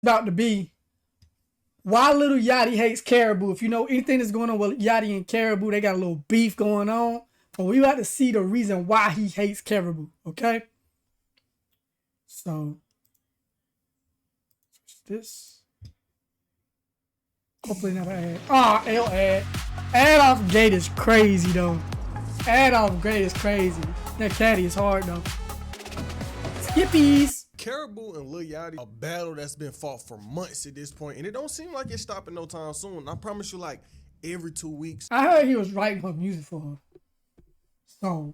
About to be why Lil Yachty hates Karrahboo. If you know anything that's going on with Yachty and Karrahboo, they got a little beef going on. But we about to see the reason why he hates Karrahboo. Okay. So this. Hopefully not an ad. Ah, L ad. Ad off gate is crazy though. Ad off gate is crazy. That caddy is hard though. Skippies. Karrahboo and Lil Yachty, a battle that's been fought for months at this point, and it don't seem like it's stopping no time soon. I promise you, like every 2 weeks. I heard he was writing her music for her. So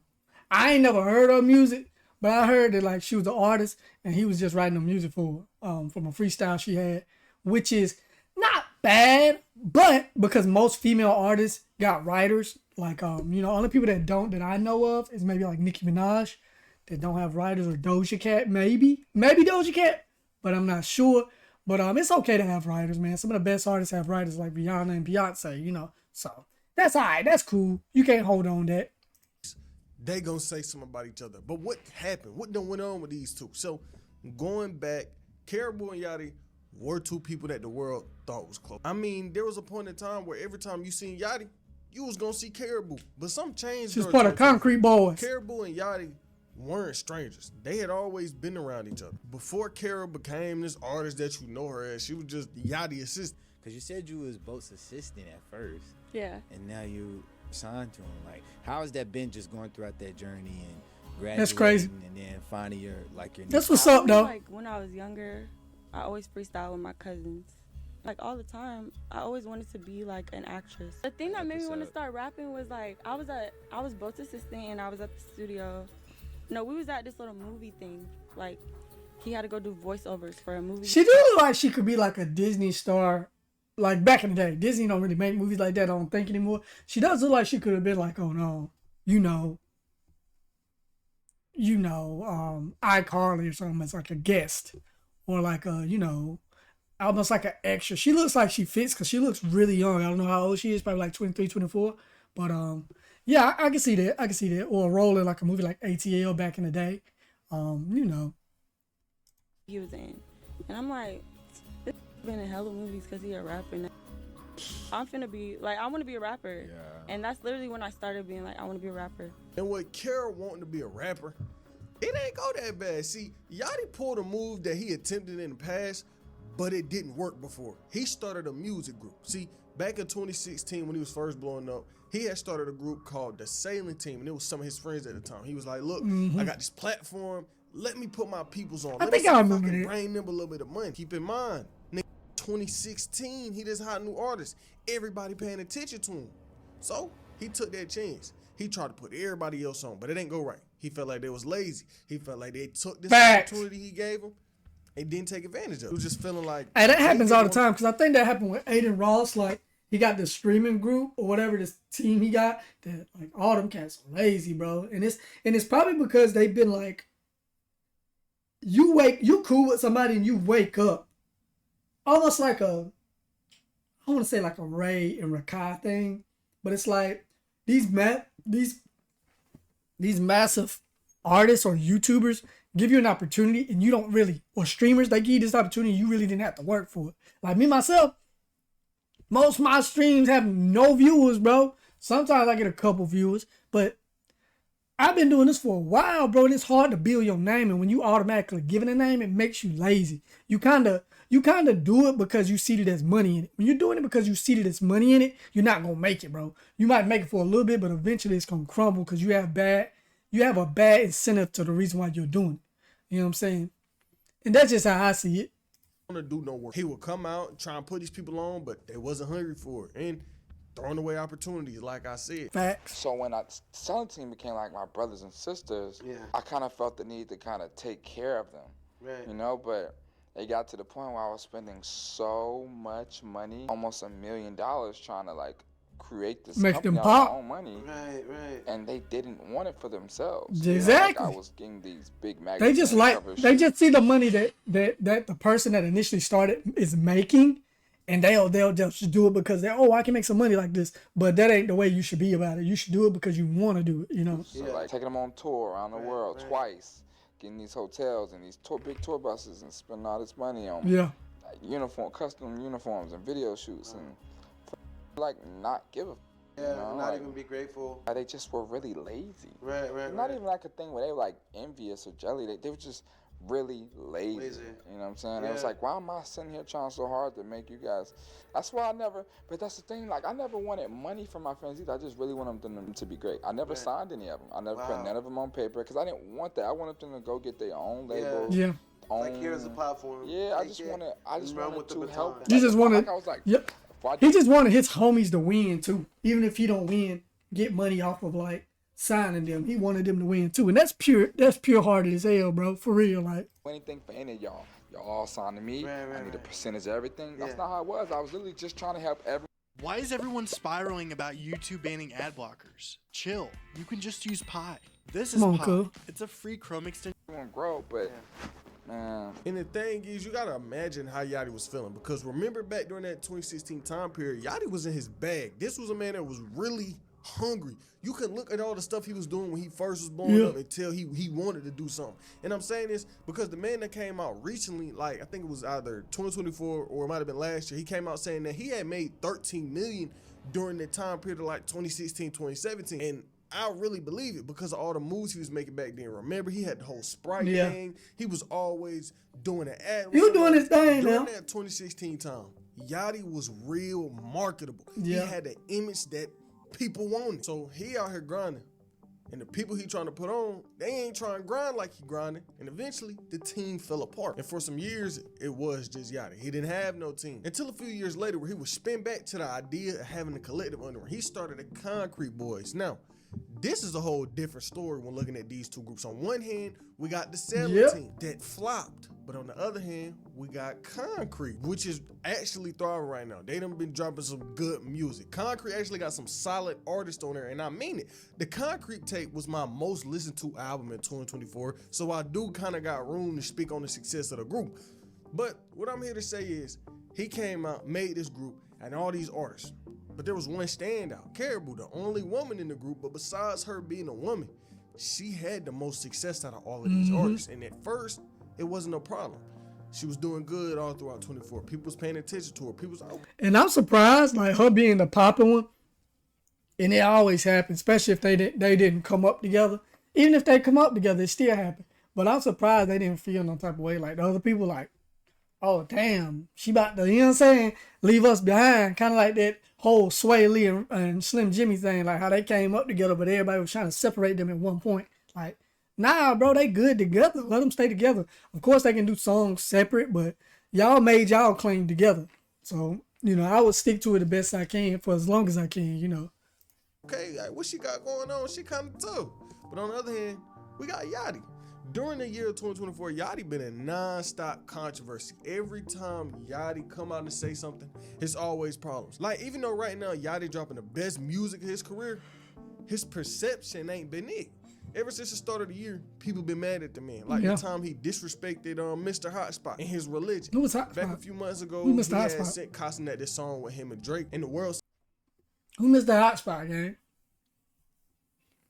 I ain't never heard her music, but I heard that like she was an artist and he was just writing her music for her, from a freestyle she had, which is not bad, but because most female artists got writers, like only people that don't that I know of is maybe like Nicki Minaj that don't have writers, or Doja Cat, maybe Doja Cat, but I'm not sure. But it's okay to have writers, man. Some of the best artists have writers like Rihanna and Beyonce, so that's all right. That's cool. You can't hold on that. They gonna say something about each other. But what happened? What done went on with these two? So going back, Karrahboo and Yachty were two people that the world thought was close. I mean, there was a point in time where every time you seen Yachty, you was gonna see Karrahboo. But some changed. She's part of Concrete Boys. Karrahboo and Yachty weren't strangers. They had always been around each other. Before Kara became this artist that you know her as, she was just Yachty assistant. Cause you said you was Boat's assistant at first. Yeah. And now you signed to him. Like, how has that been just going throughout that journey and graduating? That's crazy. And then finding your That's what's up though. Like when I was younger, I always freestyle with my cousins. Like all the time, I always wanted to be like an actress. The thing that made me want to start rapping was like I was Boat's assistant and I was at the studio. No, we was at this little movie thing. Like he had to go do voiceovers for a movie. She do look like she could be like a Disney star. Like back in the day, Disney don't really make movies like that, I don't think anymore. She does look like she could have been like, oh no, iCarly or something as like a guest. Or like almost like an extra. She looks like she fits because she looks really young. I don't know how old she is, probably like 23, 24. But yeah, I can see that. Or a role in like a movie like ATL back in the day. He was in. And I'm like, been in hella movies because he a rapper now. I'm finna be like, I want to be a rapper. Yeah. And that's literally when I started being like, I want to be a rapper. And with Kara wanting to be a rapper, it ain't go that bad. See, Yachty pulled a move that he attempted in the past, but it didn't work before. He started a music group. See, back in 2016 when he was first blowing up, he had started a group called the Sailing Team, and it was some of his friends at the time. He was like, look, I got this platform. Let me put my peoples on. I think I remember that. Bring them a little bit of money. Keep in mind, 2016, he just hired new artists. Everybody paying attention to him. So he took that chance. He tried to put everybody else on, but it didn't go right. He felt like they was lazy. He felt like they took this opportunity he gave them and didn't take advantage of it. He was just feeling like... Hey, that happens all the time because I think that happened with Aiden Ross. Like, he got this streaming group or whatever, this team he got, that like all them cats are lazy, bro. And it's probably because they've been like, you cool with somebody and you wake up. Almost like I want to say like a Ray and Rakai thing, but it's like these massive artists or YouTubers give you an opportunity and you don't really, or streamers, they give you this opportunity, you really didn't have to work for it. Like me, myself, most of my streams have no viewers, bro. Sometimes I get a couple viewers, but I've been doing this for a while, bro, and it's hard to build your name, and when you automatically give it a name, it makes you lazy. You kind of do it because you see that there's money in it. When you're doing it because you see that there's money in it, you're not going to make it, bro. You might make it for a little bit, but eventually it's going to crumble because you have a bad incentive to the reason why you're doing it. You know what I'm saying? And that's just how I see it. To do no work. He would come out and try and put these people on, but they wasn't hungry for it. And throwing away opportunities, like I said. Facts. So when the selling team became like my brothers and sisters, I kind of felt the need to kind of take care of them. Right. But it got to the point where I was spending so much money, almost $1 million, trying to like create this make company them pop. out of my own money. Right. And they didn't want it for themselves. Exactly. Like I was getting these big magazines. They just see the money that the person that initially started is making, and they'll just do it because I can make some money like this. But that ain't the way you should be about it. You should do it because you want to do it. So like taking them on tour around the world twice, getting these hotels and these big tour buses and spending all this money on them. Yeah. custom uniforms and video shoots and like not give a not like, even be grateful. they just were really lazy. Right. Not even like a thing where they were like envious or jelly. They were just really lazy. You know what I'm saying? Yeah. It was like, why am I sitting here trying so hard to make you guys? That's why but that's the thing, like I never wanted money from my friends either. I just really wanted them to be great. I never signed any of them. I never put none of them on paper because I didn't want that. I wanted them to go get their own label. Yeah. Like here's a platform. Yeah, I just wanted to help them. You just wanted, like I was like, yep. He just wanted his homies to win too. Even if he don't win, get money off of like signing them. He wanted them to win too. And that's pure hearted as hell, bro. For real, like. Anything for any of y'all. Y'all all signed to me. I need a percentage of everything. That's not how it was. I was literally just trying to help everyone. Why is everyone spiraling about YouTube banning ad blockers? Chill. You can just use Pi. This is Pi. Cool. It's a free Chrome extension. Everyone grow, but man. And the thing is, you gotta imagine how Yachty was feeling, because remember back during that 2016 time period, Yachty was in his bag. This was a man that was really hungry. You can look at all the stuff he was doing when he first was blowing up and tell he wanted to do something. And I'm saying this because the man that came out recently, like I think it was either 2024 or it might have been last year, he came out saying that he had made 13 million during the time period of like 2016, 2017. And I really believe it because of all the moves he was making back then. Remember, he had the whole Sprite thing. He was always doing an ad. He was doing his thing now. During that 2016 time, Yachty was real marketable. Yeah. He had an image that people wanted. So he out here grinding. And the people he trying to put on, they ain't trying to grind like he grinding. And eventually, the team fell apart. And for some years, it was just Yachty. He didn't have no team. Until a few years later, where he was spin back to the idea of having a collective under him. He started the Concrete Boys. Now, this is a whole different story when looking at these two groups. On one hand, we got the Selling team that flopped. But on the other hand, we got Concrete, which is actually thriving right now. They done been dropping some good music. Concrete actually got some solid artists on there, and I mean it. The Concrete tape was my most listened to album in 2024, so I do kind of got room to speak on the success of the group. But what I'm here to say is, he came out, made this group, and all these artists. But there was one standout, Karrahboo, the only woman in the group, but besides her being a woman, she had the most success out of all of these artists. And at first, it wasn't no problem. She was doing good all throughout 24. People was paying attention to her. People was like, okay. And I'm surprised, like her being the popping one, and it always happens, especially if they didn't come up together. Even if they come up together, it still happens. But I'm surprised they didn't feel no type of way. Like the other people, like, oh damn, she about to, you know what I'm saying, leave us behind. Kind of like that whole Sway Lee and Slim Jimmy thing, like how they came up together, but everybody was trying to separate them at one point. Like, nah, bro, they good together. Let them stay together. Of course, they can do songs separate, but y'all made y'all claim together. So, you know, I would stick to it the best I can for as long as I can, you know. Okay, like, what she got going on? She kind of tough. But on the other hand, we got Yachty. During the year of 2024, Yachty been in non-stop controversy. Every time Yachty come out and say something, it's always problems. Like, even though right now Yachty dropping the best music of his career, his perception ain't been it. Ever since the start of the year, people been mad at the man. Like the time he disrespected Mr. Hotspot and his religion. Who was Hotspot? Back a few months ago, Who he Mr. had Hotspot? sent Costin this song with him and Drake, and the world. Who missed the Hotspot, gang?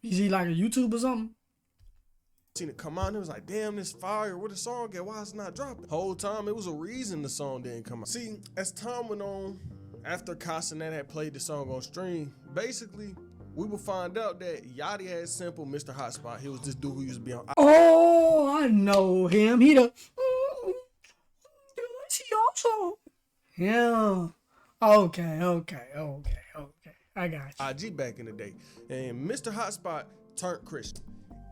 Is he like a YouTube or something? Seen it come out and it was like, damn, this fire, where the song at? Why it's not dropping? Whole time it was a reason the song didn't come out. See, as time went on, after Castanet had played the song on stream, basically we would find out that Yachty had sampled Mr. Hotspot. He was this dude who used to be on. Oh, I know him. He the yeah. Okay. I got you. IG back in the day, and Mr. Hotspot turned Christian.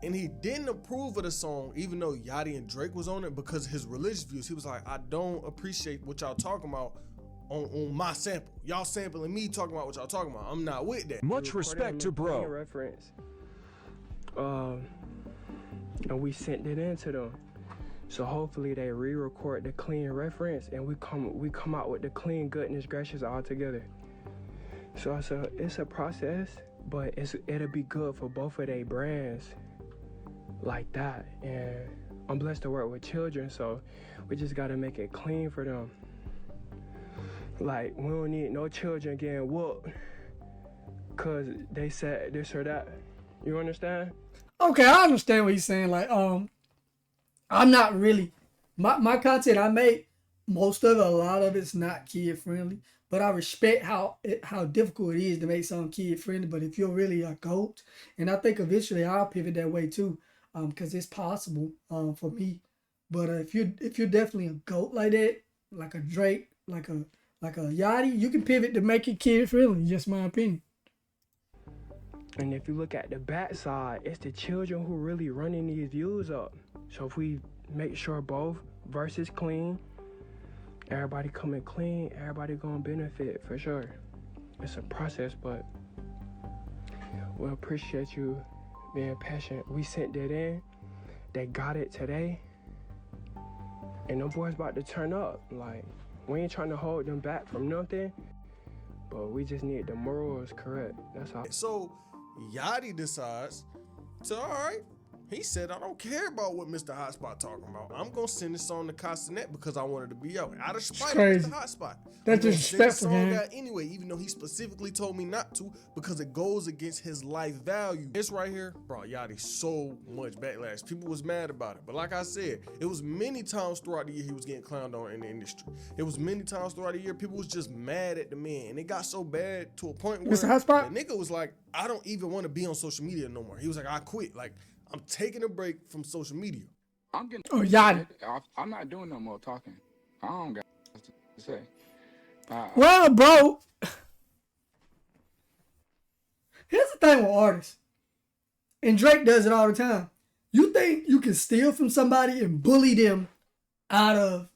And he didn't approve of the song, even though Yachty and Drake was on it, because of his religious views. He was like, I don't appreciate what y'all talking about on my sample. Y'all sampling me talking about what y'all talking about. I'm not with that. Much respect to bro. Reference. And we sent it in to them. So hopefully they re-record the clean reference and we come out with the clean goodness gracious all together. So it's a process, but it'll be good for both of their brands. Like that, and I'm blessed to work with children, so we just gotta make it clean for them. Like, we don't need no children getting whooped cause they said this or that. You understand? Okay, I understand what you're saying. Like, I'm not really my content I make. most of it, a lot of it's not kid friendly. But I respect how difficult it is to make something kid friendly. But if you're really a GOAT, and I think eventually I'll pivot that way too, because it's possible for me. But if you're definitely a GOAT like that, like a Drake, like a Yachty, you can pivot to make it kid friendly. Just my opinion. And if you look at the backside, it's the children who really running these views up. So if we make sure both verses clean, everybody coming clean, everybody gonna benefit for sure. It's a process, but we appreciate you being patient. We sent that in, they got it today, and them boys about to turn up. Like, we ain't trying to hold them back from nothing, but we just need the morals correct. That's all. So Yachty decides, so all right, he said, I don't care about what Mr. Hotspot talking about. I'm gonna send this song to Castanet because I wanted to be out of spite of Mr. Hotspot. That's disrespectful, man. man. Out anyway, even though he specifically told me not to because it goes against his life value. This right here brought Yachty so much backlash. People was mad about it, but like I said, it was many times throughout the year he was getting clowned on in the industry. It was many times throughout the year people was just mad at the man, and it got so bad to a point where Mr. Hotspot? the nigga was like, I don't even want to be on social media no more. He was like, I quit. Like, I'm taking a break from social media. I'm getting. Oh, Yachty. I'm not doing no more talking. I don't got nothing to say. Well, bro, here's the thing with artists, and Drake does it all the time. You think you can steal from somebody and bully them out of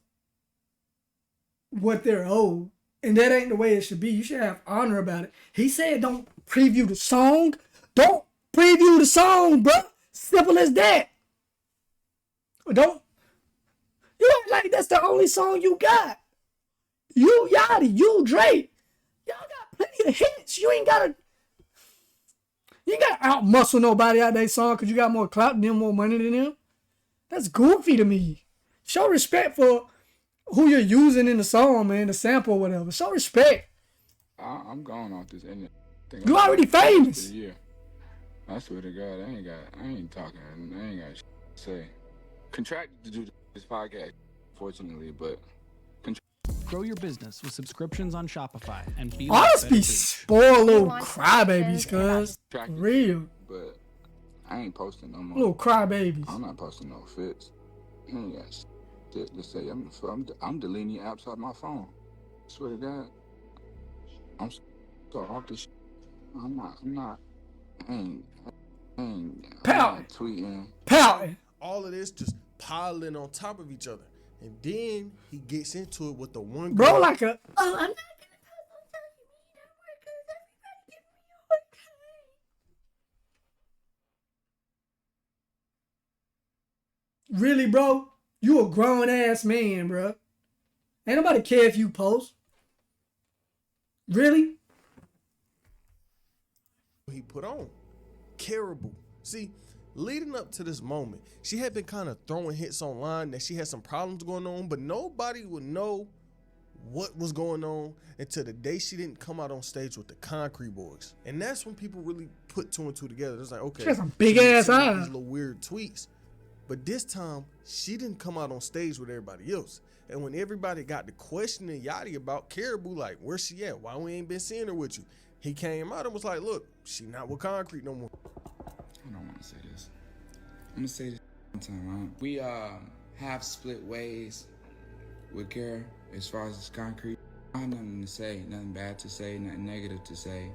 what they're owed, and that ain't the way it should be. You should have honor about it. He said don't preview the song. Don't preview the song, bro. Simple as that. Don't. You act like that's the only song you got. You Yachty, you Drake. Y'all got plenty of hits. You ain't gotta out muscle nobody out that song because you got more clout than them, more money than them. That's goofy to me. Show respect for who you're using in the song, man, the sample or whatever. Show respect. I'm going off this ending. You already famous. Yeah. I swear to God, I ain't talking. I ain't got shit to say. Contracted to do this podcast, fortunately, but grow your business with subscriptions on Shopify and be Artists be spoiled little crybabies, cuz. Real. But I ain't posting no more. Little crybabies. I'm not posting no fits. I ain't got shit to say. I'm deleting your apps off my phone. I swear to God. I'm so off this shit. I'm not tweeting. Pouting. All of this just piling on top of each other. And then he gets into it with the one bro, girl. like a, oh, I'm not gonna post on social media because everybody give me a hard time. Really, bro? You a grown ass man, bro. Ain't nobody care if you post. Really? He put on Karrahboo. See, leading up to this moment, she had been kind of throwing hits online that she had some problems going on, but nobody would know what was going on until the day she didn't come out on stage with the Concrete Boys. And that's when people really put two and two together. It's like, okay, she has some big ass eyes. These little weird tweets. But this time, she didn't come out on stage with everybody else. And when everybody got to questioning Yachty about Karrahboo, like, where's she at? Why we ain't been seeing her with you? He came out and was like, look, she not with Concrete no more. I don't want to say this. I'm gonna say this one time, right? We have split ways with Kara as far as this Concrete. I have nothing to say, nothing bad to say, nothing negative to say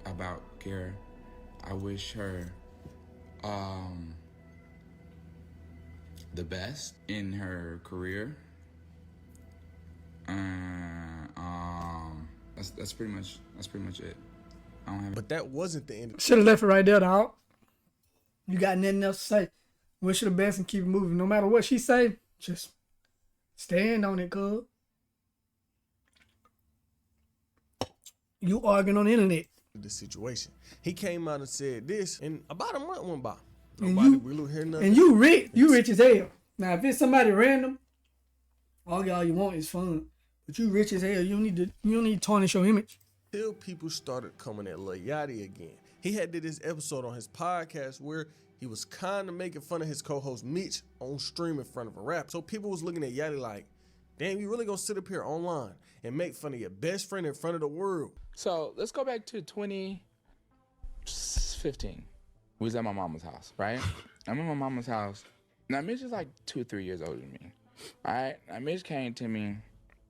about Kara. I wish her the best in her career. That's pretty much it. I don't have. But that wasn't the end. Should have left it right there, dog. You got nothing else to say. Wish her the best and keep it moving. No matter what she say, just stand on it, cuz. You arguing on the internet. The situation. He came out and said this, and about a month went by. Nobody really hear nothing. And you rich as hell. Now, if it's somebody random, all you want is fun. But you rich as hell. You don't need to tarnish your image. Till people started coming at Lil Yachty again. He had did this episode on his podcast where he was kind of making fun of his co-host Mitch on stream in front of a rap. So people was looking at Yachty like, damn, you really gonna sit up here online and make fun of your best friend in front of the world? So let's go back to 2015. We was at my mama's house, right? I'm at my mama's house. Now, Mitch is like 2 or 3 years older than me. All right? Now, Mitch came to me,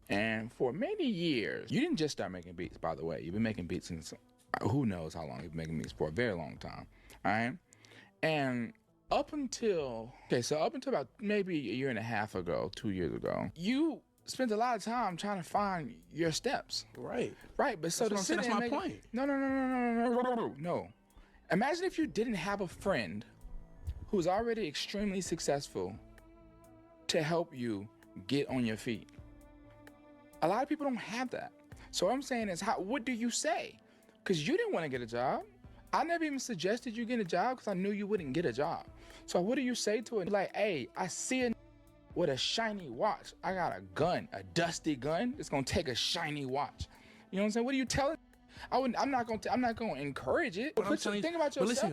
and for many years, you didn't just start making beats, by the way. You've been making beats since who knows how long you've been making beats for, a very long time. All right? And up until about maybe a year and a half ago, 2 years ago, you spent a lot of time trying to find your steps. Right. Right, but so that's my point. No. Imagine if you didn't have a friend who's already extremely successful to help you get on your feet. A lot of people don't have that. So what I'm saying is, what do you say? Because you didn't want to get a job. I never even suggested you get a job because I knew you wouldn't get a job. So what do you say to it? Like, hey, I see a with a shiny watch. I got a gun, a dusty gun. It's gonna take a shiny watch. You know what I'm saying? What are you telling? I'm not gonna encourage it. Think about yourself.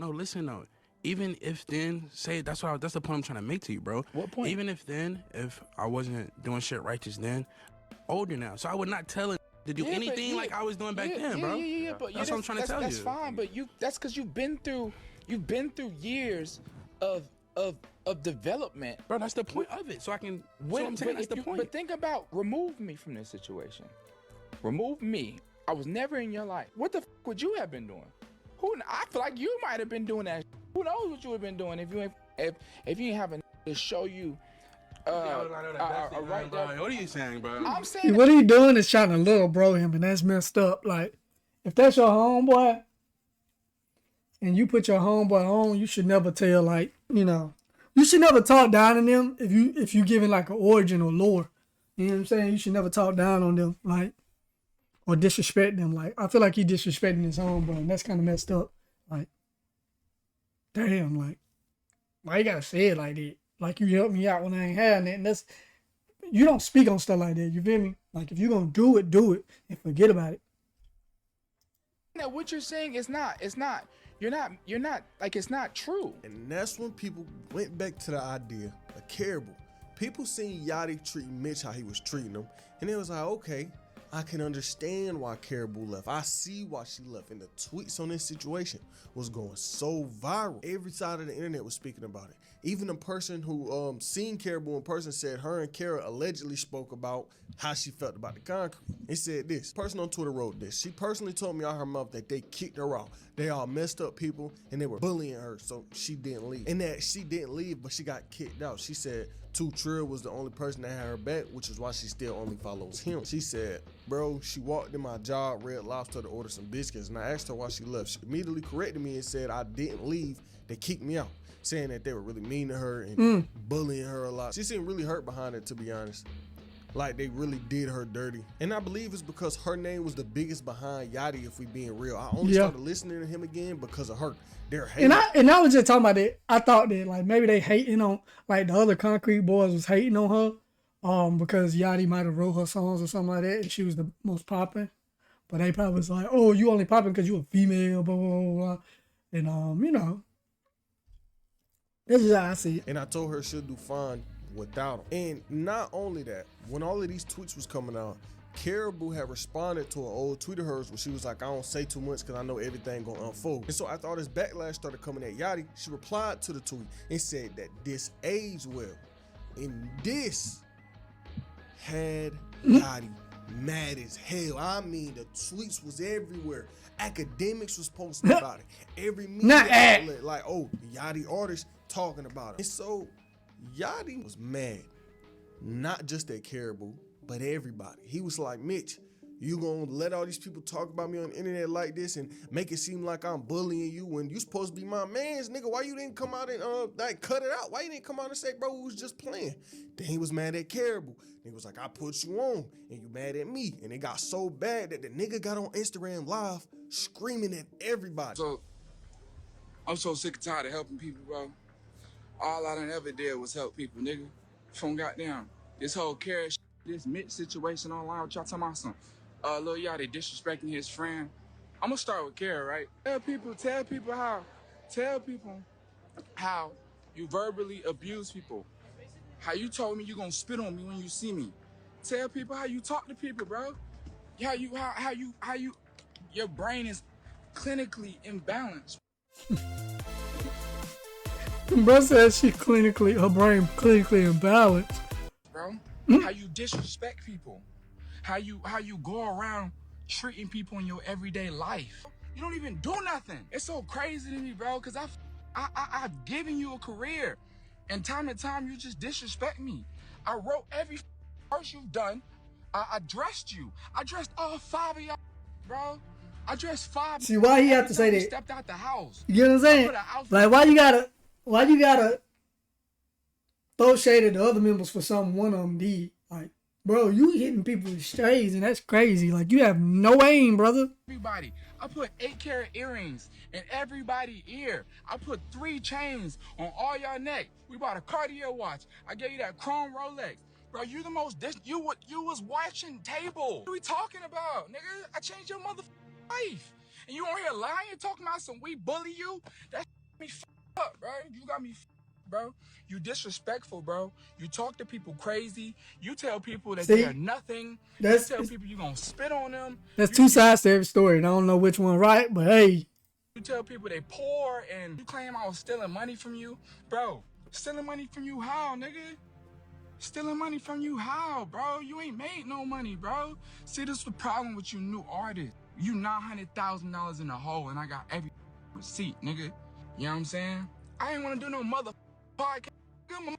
Listen though. Even if then, that's the point I'm trying to make to you, bro. What point? Even if I wasn't doing shit righteous then, older now, so I would not tell it to do anything like I was doing back then, bro. But that's what I'm trying to tell you. That's fine, but that's because you've been through years of development, bro. That's the point of it. So I can. That's the point. But think about, remove me from this situation. Remove me. I was never in your life. What the fuck would you have been doing? I feel like you might have been doing that. Who knows what you would have been doing if you ain't have a to show you. Right there. What are you saying, bro? I'm saying what he doing is trying to little bro him, and that's messed up. Like, if that's your homeboy, and you put your homeboy on, you should never tell, like, you should never talk down on them if you giving like an origin or lore. You know what I'm saying? You should never talk down on them, like, or disrespect them. Like, I feel like he disrespecting his homeboy, and that's kind of messed up. Like, damn, like, why you gotta say it like that? Like, you helped me out when I ain't had nothing. You don't speak on stuff like that. You feel me? Like, if you're gonna do it, and forget about it. Now, what you're saying is not. You're not like, it's not true. And that's when people went back to the idea of Karrahboo. People seen Yachty treat Mitch how he was treating him, and it was like, okay, I can understand why Karrahboo left. I see why she left. And the tweets on this situation was going so viral. Every side of the internet was speaking about it. Even the person who seen Karrahboo in person said her and Kara allegedly spoke about how she felt about the concrete. It said this. Person on Twitter wrote this. She personally told me out her mouth that they kicked her out. They all messed up people and they were bullying her, so she didn't leave. And that she didn't leave, but she got kicked out. She said Trill was the only person that had her back, which is why she still only follows him. She said, bro, she walked in my job, Red Lobster, to order some biscuits, and I asked her why she left. She immediately corrected me and said I didn't leave. They kicked me out, saying that they were really mean to her and bullying her a lot. She seemed really hurt behind it, to be honest. Like, they really did her dirty. And I believe it's because her name was the biggest behind Yachty, if we being real. I only started listening to him again because of her. They're hating. And I was just talking about that. I thought that, like, maybe they hating on, like, the other Concrete boys was hating on her because Yachty might have wrote her songs or something like that, and she was the most popping. But they probably was like, oh, you only popping because you a female, blah, blah, blah, blah. And, this is how I see it. And I told her she'll do fine without him. And not only that, when all of these tweets was coming out, Karrahboo had responded to an old tweet of hers where she was like, I don't say too much because I know everything gonna unfold. And so after all this backlash started coming at Yachty, she replied to the tweet and said that this aged well. And this had Yachty mad as hell. I mean, the tweets was everywhere. Academics was posting about it. Every media outlet, like, oh, Yachty artist talking about it. And so Yachty was mad, not just at Karrahboo, but everybody. He was like, Mitch, you gonna let all these people talk about me on the internet like this and make it seem like I'm bullying you when you supposed to be my mans, nigga? Why you didn't come out and like cut it out? Why you didn't come out and say, bro, we was just playing? Then he was mad at Karrahboo. He was like, I put you on and you mad at me. And it got so bad that the nigga got on Instagram Live screaming at everybody. So I'm so sick and tired of helping people, bro. All I done ever did was help people, nigga. From goddamn this whole Karrah, this Mitch situation online, what y'all talking about? Some Lil Yachty disrespecting his friend. I'm gonna start with Karrah, right? Tell people how you verbally abuse people. How you told me you gonna spit on me when you see me. Tell people how you talk to people, bro. How you, your brain is clinically imbalanced. Bro says her brain clinically imbalanced. Bro, how you disrespect people. How you go around treating people in your everyday life. You don't even do nothing. It's so crazy to me, bro, because I've given you a career. And time to time, you just disrespect me. I wrote every verse you've done. I dressed you. I dressed all 5 of y'all, bro. I dressed 5. See, why he have to say that? Stepped out the house. You know what I'm saying? Like, why you gotta throw shade at the other members for something one of them did? Like, bro, you hitting people with strays, and that's crazy. Like, you have no aim, brother. Everybody. I put 8-carat earrings in everybody's ear. I put 3 chains on all y'all neck. We bought a Cartier watch. I gave you that chrome Rolex. Bro, you the most you was watching table. What are we talking about, nigga? I changed your motherfucking life. And you on here lying, talking about some we bully you? That me up, bro. You got me bro. You disrespectful, bro. You talk to people crazy. You tell people that they're nothing. You tell people you gonna spit on them. That's two sides to every story, and I don't know which one right, but hey. You tell people they poor, and you claim I was stealing money from you. Bro, stealing money from you how, nigga? Stealing money from you how, bro? You ain't made no money, bro. See, this is the problem with you new artists. You $900,000 in the hole, and I got every receipt, nigga. You know what I'm saying? I ain't want to do no mother podcast. My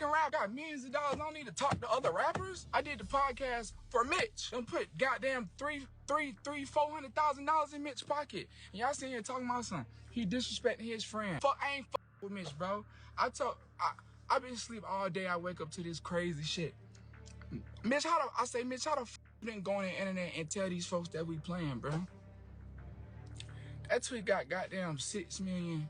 rap got millions of dollars. I don't need to talk to other rappers. I did the podcast for Mitch. Don't put goddamn $400,000 in Mitch's pocket. And y'all sitting here talking about something. He disrespecting his friend. I ain't with Mitch, bro. I've been asleep all day. I wake up to this crazy shit. Mitch, how the f you didn't go on the internet and tell these folks that we playing, bro? That tweet got goddamn 6 million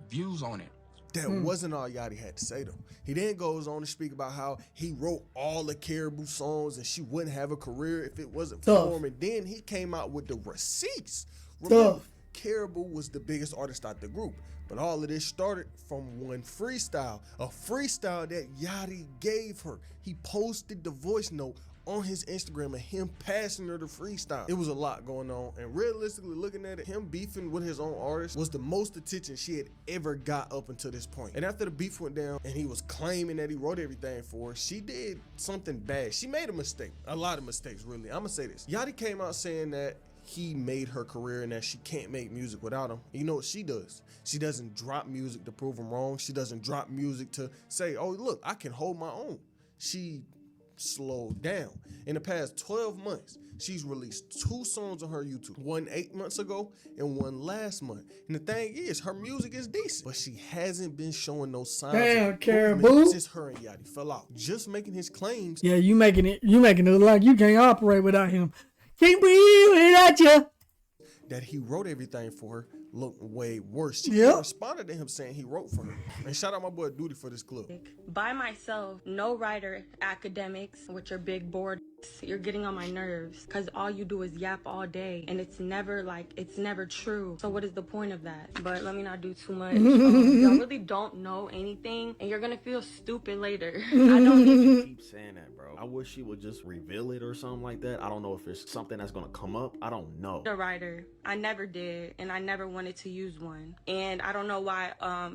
views on it. That wasn't all Yachty had to say, though. He then goes on to speak about how he wrote all the Karrahboo songs and she wouldn't have a career if it wasn't for him. And then he came out with the receipts. Remember, Karrahboo was the biggest artist out the group. But all of this started from one freestyle, a freestyle that Yachty gave her. He posted the voice note on his Instagram of him passing her the freestyle. It was a lot going on, and realistically looking at it, him beefing with his own artist was the most attention she had ever got up until this point. And after the beef went down and he was claiming that he wrote everything for her, she did something bad. She made a mistake, a lot of mistakes, really. I'm gonna say this. Yachty came out saying that he made her career and that she can't make music without him. You know what she does? She doesn't drop music to prove him wrong. She doesn't drop music to say, oh, look, I can hold my own. She slowed down. In the past 12 months, she's released 2 songs on her YouTube. One 8 months ago and one last month. And the thing is, her music is decent, but she hasn't been showing no signs of Karrahboo since her and Yachty fell out. Just making his claims. Yeah, you making it look like you can't operate without him. Can't breathe without you. That he wrote everything for her looked way worse. She responded to him saying he wrote for her. And shout out my boy Duty for this clip. By myself, no writer academics with your big board. You're getting on my nerves because all you do is yap all day and it's never true. So what is the point of that? But let me not do too much. Y'all really don't know anything and you're gonna feel stupid later. I don't need keep saying that, bro. I wish she would just reveal it or something like that. I don't know if it's something that's gonna come up. I don't know. A writer. I never did and I never wanted to use one. And I don't know why a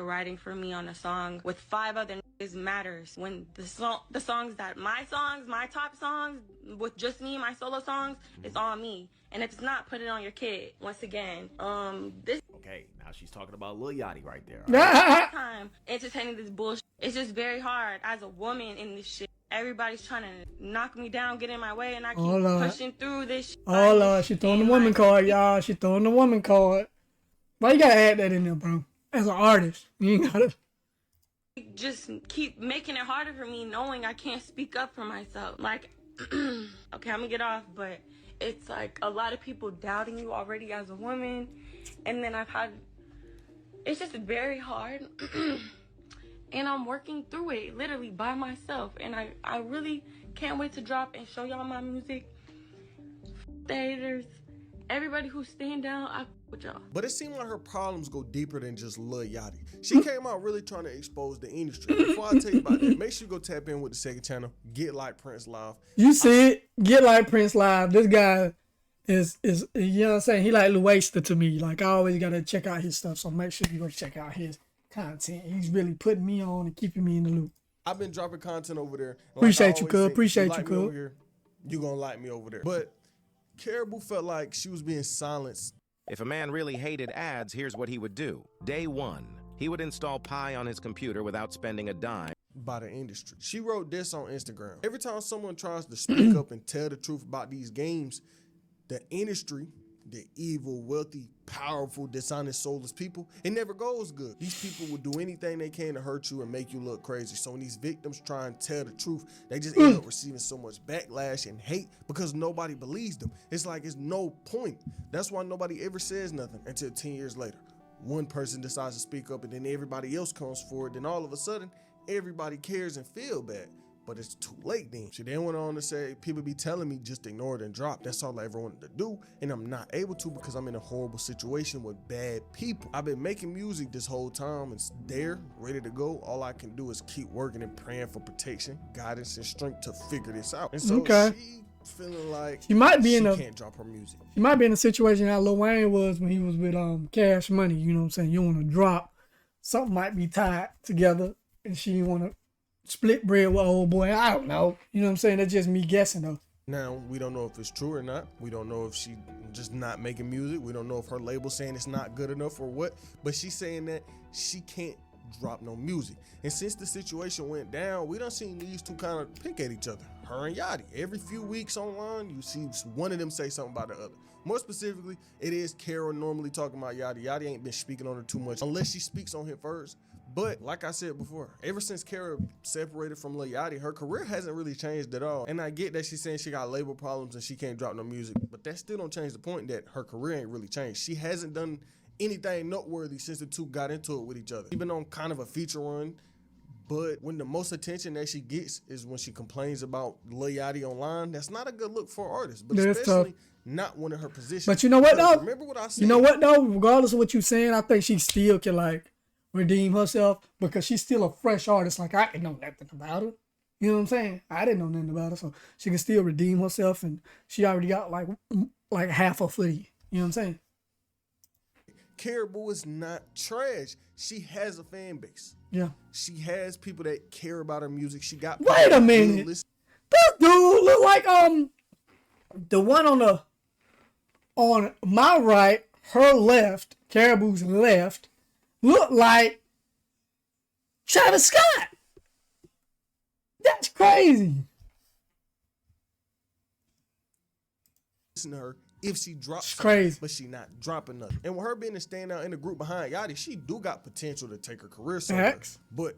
writing for me on a song with 5 other niggas matters when the songs that my top songs with just me, my solo songs, it's on me. And if it's not, put it on your kid. Once again, this. Okay, now she's talking about Lil Yachty right there. Right? Time entertaining this bullshit. It's just very hard as a woman in this shit. Everybody's trying to knock me down, get in my way, and I keep pushing through this shit. Oh Lord, she throwing the woman card, y'all. She throwing the woman card. Why you gotta add that in there, bro? As an artist, you ain't gotta. Just keep making it harder for me knowing I can't speak up for myself. Like, okay, I'm gonna get off, but it's like a lot of people doubting you already as a woman. And then it's just very hard. And I'm working through it literally by myself. And I really can't wait to drop and show y'all my music. The haters, everybody who's staying down, with y'all. But it seemed like her problems go deeper than just Lil Yachty. She came out really trying to expose the industry. Before I tell you about that, make sure you go tap in with the second channel. Get Like Prince Live. You see it? Get Like Prince Live. This guy is you know what I'm saying? He like Lil Yachty to me. Like, I always gotta check out his stuff. So make sure you go check out his content. He's really putting me on and keeping me in the loop. I've been dropping content over there. Appreciate you, cuz. Appreciate you, cuz. You gonna like me over there. But Karrahboo felt like she was being silenced. If a man really hated ads, here's what he would do. Day one, he would install Pi on his computer without spending a dime. By the industry. She wrote this on Instagram. Every time someone tries to speak up and tell the truth about these games, the industry, the evil, wealthy, powerful, dishonest, soulless people, it never goes good. These people will do anything they can to hurt you and make you look crazy. So when these victims try and tell the truth, they just end up receiving so much backlash and hate because nobody believes them. It's like it's no point. That's why nobody ever says nothing until 10 years later. One person decides to speak up and then everybody else comes forward. Then all of a sudden, everybody cares and feel bad. But it's too late then. She then went on to say, people be telling me just ignore it and drop. That's all I ever wanted to do. And I'm not able to because I'm in a horrible situation with bad people. I've been making music this whole time. It's there, ready to go. All I can do is keep working and praying for protection, guidance, and strength to figure this out. And so she feeling like she can't drop her music. She might be in a situation how Lil Wayne was when he was with Cash Money. You know what I'm saying? You want to drop. Something might be tied together and she want to split bread with old boy. I don't know. You know what I'm saying? That's just me guessing though. Now, we don't know if it's true or not. We don't know if she just not making music. We don't know if her label saying it's not good enough or what. But she's saying that she can't drop no music. And since the situation went down, we done seen these two kind of pick at each other. Her and Yachty. Every few weeks online, you see one of them say something about the other. More specifically, it is Karrah normally talking about Yachty. Yachty ain't been speaking on her too much unless she speaks on him first. But like I said before, ever since Karrah separated from Lil Yachty, her career hasn't really changed at all. And I get that she's saying she got label problems and she can't drop no music, but that still don't change the point that her career ain't really changed. She hasn't done anything noteworthy since the two got into it with each other. She's been on kind of a feature run, but when the most attention that she gets is when she complains about Lil Yachty online, that's not a good look for an artist, but especially not one of her positions. But you know what though? Remember what I said? You know what though? Regardless of what you're saying, I think she still can like redeem herself because she's still a fresh artist. Like, I didn't know nothing about her. You know what I'm saying? I didn't know nothing about her, so she can still redeem herself, and she already got like half her footy. You know what I'm saying? Karrahboo is not trash. She has a fan base. Yeah. She has people that care about her music. She got. Wait a minute. This dude look like the one on my right, her left, Karrahboo's left, look like Travis Scott. That's crazy. Listen to her if she drops crazy, but she not dropping nothing. And with her being a standout in the group behind Yachty, she do got potential to take her career somewhere. But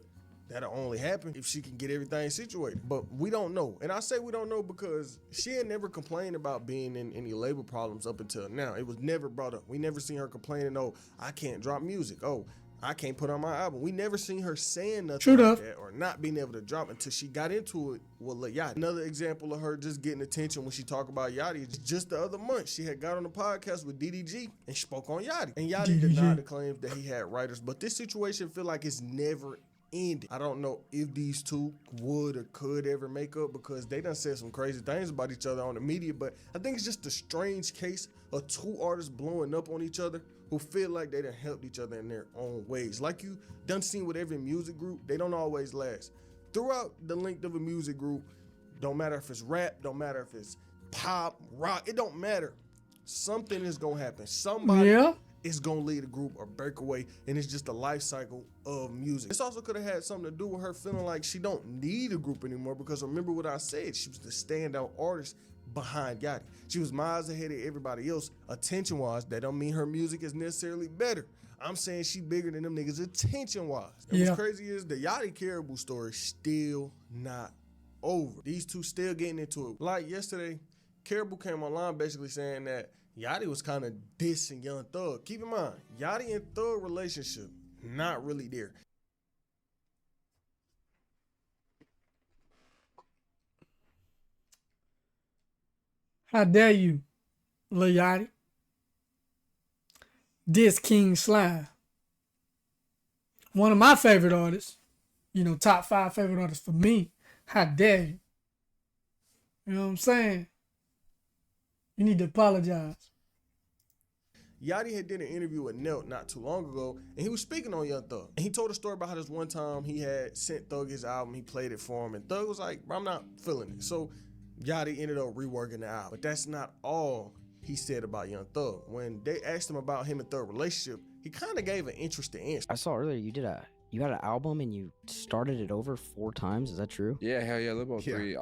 that'll only happen if she can get everything situated. But we don't know. And I say we don't know because she had never complained about being in any label problems up until now. It was never brought up. We never seen her complaining, oh, I can't drop music. Oh, I can't put on my album. We never seen her saying nothing like that or not being able to drop until she got into it with Lil Yachty. Another example of her just getting attention when she talk about Yachty is just the other month she had got on the podcast with DDG and spoke on Yachty. And Yachty denied the claims that he had writers, but this situation feel like it's never ended. I don't know if these two would or could ever make up because they done said some crazy things about each other on the media, but I think it's just a strange case of two artists blowing up on each other who feel like they done helped each other in their own ways. Like you done seen with every music group, they don't always last. Throughout the length of a music group, don't matter if it's rap, don't matter if it's pop, rock, it don't matter. Something is gonna happen. Somebody is gonna lead a group or break away, and it's just the life cycle of music. This also could have had something to do with her feeling like she don't need a group anymore because remember what I said, she was the standout artist behind Yachty. She was miles ahead of everybody else attention-wise. That don't mean her music is necessarily better. I'm saying she bigger than them niggas attention-wise. And what's crazy is the Yachty Karrahboo story still not over. These two still getting into it. Like yesterday, Karrahboo came online basically saying that Yachty was kind of dissing Young Thug. Keep in mind, Yachty and Thug relationship, not really there. How dare you, Lil Yachty? diss King Slime. One of my favorite artists. You know, top 5 favorite artists for me. How dare you? You know what I'm saying? You need to apologize. Yachty had did an interview with Nelt not too long ago, and he was speaking on Young Thug. And he told a story about how this one time he had sent Thug his album, he played it for him, and Thug was like, I'm not feeling it. So Yachty ended up reworking the album. But that's not all he said about Young Thug. When they asked him about him and Thug relationship, he kind of gave an interesting answer. I saw earlier you had an album and you started it over 4 times. Is that true? Yeah, hell yeah, Lil 3.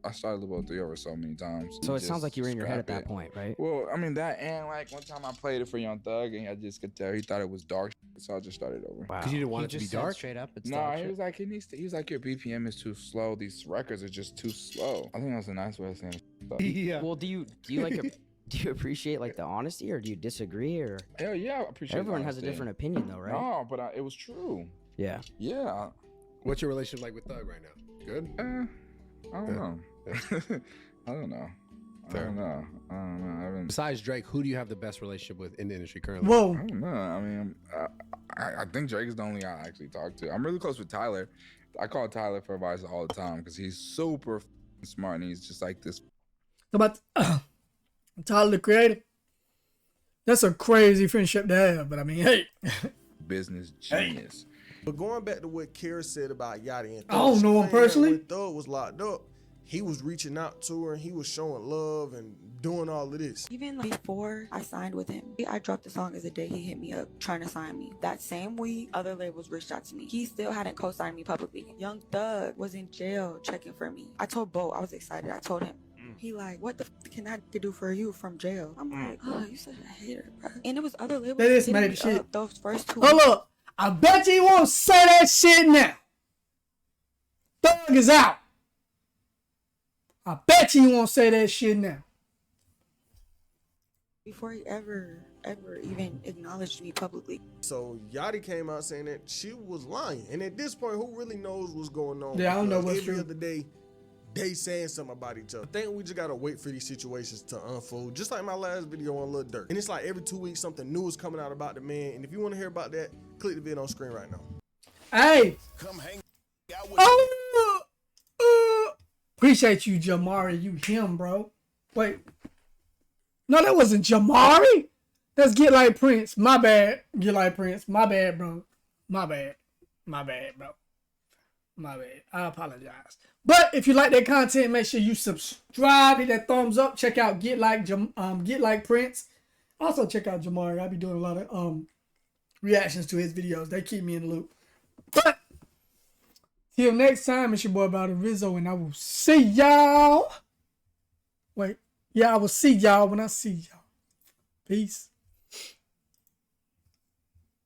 I started Lil 3 over so many times. So it sounds like you were in your head at that point, right? Well, I mean that, and like one time I played it for Young Thug, and I just could tell he thought it was dark, so I just started over. Wow. Because you didn't want it to be dark? Straight up, it's No, dark he shit. was like, he was like, your BPM is too slow. These records are just too slow. I think that's a nice way of saying it. Yeah. Well, do you like do you appreciate like the honesty, or do you disagree, or? Hell yeah, I appreciate. Everyone has a different opinion, though, right? No, but it was true. Yeah. Yeah. What's your relationship like with Thug right now? Good? I don't know. I don't know. Fair. I don't know. Besides Drake, who do you have the best relationship with in the industry currently? Whoa. I don't know. I mean, I think Drake is the only guy I actually talk to. I'm really close with Tyler. I call Tyler for advice all the time because he's super smart and he's just like this. About Tyler the Creator. That's a crazy friendship to have, but I mean, hey. Business genius. But going back to what Kara said about Yachty and Thug, I don't know him personally. When Thug was locked up, he was reaching out to her and he was showing love and doing all of this. Even before I signed with him, I dropped the song as a day he hit me up trying to sign me. That same week, other labels reached out to me. He still hadn't co-signed me publicly. Young Thug was in jail checking for me. I told Bo, I was excited. I told him. He like, what the f can I do for you from jail? I'm like, oh, you such a hater, bro. And it was other labels That is hitting made me shit. up those first 2 Hold weeks. up. I bet you won't say that shit now. Thug is out. I bet you won't say that shit now. Before he ever even acknowledged me publicly. So Yachty came out saying that she was lying. And at this point, who really knows what's going on? Yeah, I don't know Because what's every true. other day, they saying something about each other. I think we just gotta wait for these situations to unfold. Just like my last video on Lil Durk. And it's like every 2 weeks something new is coming out about the man. And if you want to hear about that, click the video on screen right now. Hey. Come hang out with Appreciate you, Jamari. You him, bro. Wait. No, that wasn't Jamari. That's Get Like Prince. My bad. Get Like Prince. My bad, bro. My bad. My bad, bro. My bad. I apologize. But if you like that content, make sure you subscribe, hit that thumbs up. Check out Get Like Prince. Also check out Jamari. I be doing a lot of reactions to his videos. They keep me in the loop. But till next time, it's your boy About Rizzo, and I will see y'all. Wait. Yeah, I will see y'all when I see y'all. Peace.